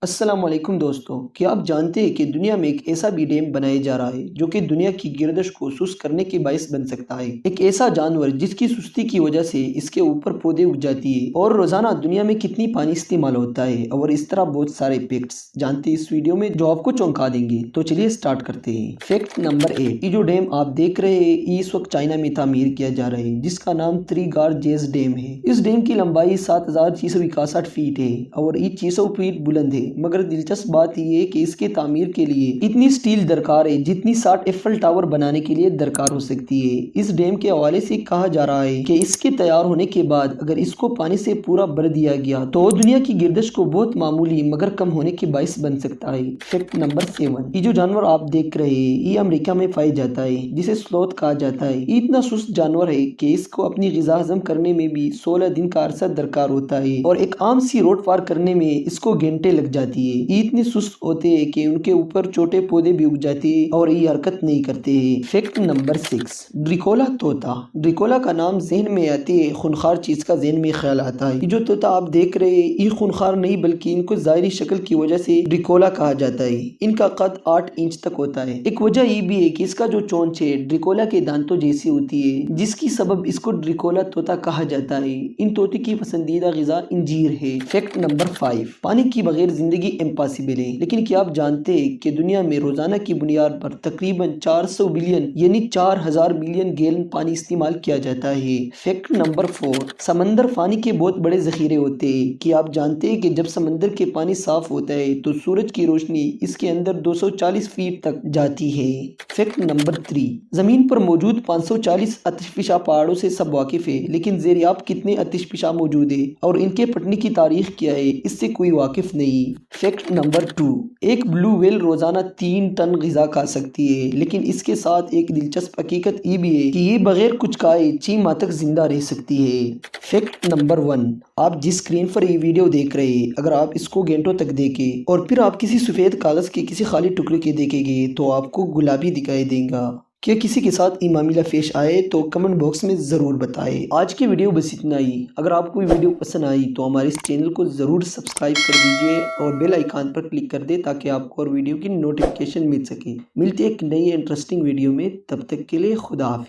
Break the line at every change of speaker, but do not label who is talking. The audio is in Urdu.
السلام علیکم دوستوں، کیا آپ جانتے ہیں کہ دنیا میں ایک ایسا بھی ڈیم بنایا جا رہا ہے جو کہ دنیا کی گردش کو سست کرنے کے باعث بن سکتا ہے۔ ایک ایسا جانور جس کی سستی کی وجہ سے اس کے اوپر پودے اگ جاتی ہے اور روزانہ دنیا میں کتنی پانی استعمال ہوتا ہے اور اس طرح بہت سارے فیکٹس جانتے ہیں اس ویڈیو میں جو آپ کو چونکا دیں گے۔ تو چلیے سٹارٹ کرتے ہیں۔ فیکٹ نمبر 8، یہ جو ڈیم آپ دیکھ رہے ہیں یہ اس وقت چائنا میں تعمیر کیا جا رہا ہے جس کا نام تھری گارجز ڈیم ہے۔ اس ڈیم کی لمبائی 7661 فیٹ ہے اور یہ 600 فیٹ بلند ہے، مگر دلچسپ بات یہ ہے کہ اس کے تعمیر کے لیے اتنی سٹیل درکار ہے جتنی 60 ایفل ٹاور بنانے کے لیے درکار ہو سکتی ہے۔ اس ڈیم کے حوالے سے کہا جا رہا ہے کہ اس کے تیار ہونے کے بعد اگر اس کو پانی سے پورا بھر دیا گیا تو دنیا کی گردش کو بہت معمولی مگر کم ہونے کے باعث بن سکتا ہے۔ فیکٹ نمبر 7، یہ جو جانور آپ دیکھ رہے ہیں یہ امریکہ میں پایا جاتا ہے جسے سلوتھ کہا جاتا ہے۔ یہ اتنا سست جانور ہے کہ اس کو اپنی غذا ہضم کرنے میں بھی 16 دن کا عرصہ درکار ہوتا ہے اور ایک عام سی روڈ پار کرنے میں اس کو گھنٹے لگ جاتی ہے۔ یہ اتنے سست ہوتے ہیں کہ ان کے اوپر چھوٹے پودے بھی اگ جاتے ہیں اور یہ حرکت نہیں کرتے ہیں۔ فیکٹ نمبر 6، ڈریکولا طوطا۔ ڈریکولا کا نام ذہن میں آتے ہی خونخوار چیز کا ذہن میں خیال آتا ہے۔ یہ جو طوطا آپ دیکھ رہے ہیں یہ خونخوار نہیں بلکہ ان کو ظاہری شکل کی وجہ سے ڈریکولا کہا جاتا ہے۔ ان کا قد 8 انچ تک ہوتا ہے۔ ایک وجہ یہ بھی ہے کہ اس کا جو چونچ ہے ڈریکولا کے دانتوں جیسی ہوتی ہے جس کی سبب اس کو ڈریکولا طوطا کہا جاتا ہے۔ ان طوطے کی پسندیدہ غذا انجیر ہے۔ فیکٹ نمبر 5، پانی کی بغیر زندگی امپاسبل ہے، لیکن کیا آپ جانتے ہیں کہ دنیا میں روزانہ کی بنیاد پر تقریباً 400 بلین یعنی 4000 ملین گیلن پانی استعمال کیا جاتا ہے۔ فیکٹ نمبر 4، سمندر پانی کے بہت بڑے ذخیرے ہوتے ہیں۔ کیا آپ جانتے ہیں کہ جب سمندر کے پانی صاف ہوتا ہے تو سورج کی روشنی اس کے اندر 240 فیٹ تک جاتی ہے۔ فیکٹ نمبر 3، زمین پر موجود 540 آتش فشاں پہاڑوں سے سب واقف ہے، لیکن زیر آب کتنے آتش فشاں موجود ہیں اور ان کے پھٹنے کی تاریخ کیا ہے اس سے کوئی واقف نہیں۔ فیکٹ نمبر 2، ایک بلو ویل روزانہ 3 ٹن غذا کھا سکتی ہے، لیکن اس کے ساتھ ایک دلچسپ حقیقت یہ بھی ہے کہ یہ بغیر کچھ کھائے 6 ماہ تک زندہ رہ سکتی ہے۔ فیکٹ نمبر 1، آپ جس اسکرین پر یہ ویڈیو دیکھ رہے ہیں اگر آپ اس کو گھنٹوں تک دیکھیں اور پھر آپ کسی سفید کاغذ کے کسی خالی ٹکڑے کے دیکھیں گے تو آپ کو گلابی دکھائی دے گا۔ کیا کسی کے ساتھ یہ معاملہ پیش آئے تو کمنٹ باکس میں ضرور بتائیں۔ آج کی ویڈیو بس اتنا ہی۔ اگر آپ کو یہ ویڈیو پسند آئی تو ہمارے اس چینل کو ضرور سبسکرائب کر دیجئے اور بیل آئیکن پر کلک کر دیں تاکہ آپ کو اور ویڈیو کی نوٹیفیکیشن مل سکے۔ ملتے ایک نئی انٹرسٹنگ ویڈیو میں، تب تک کے لیے خدا حافظ۔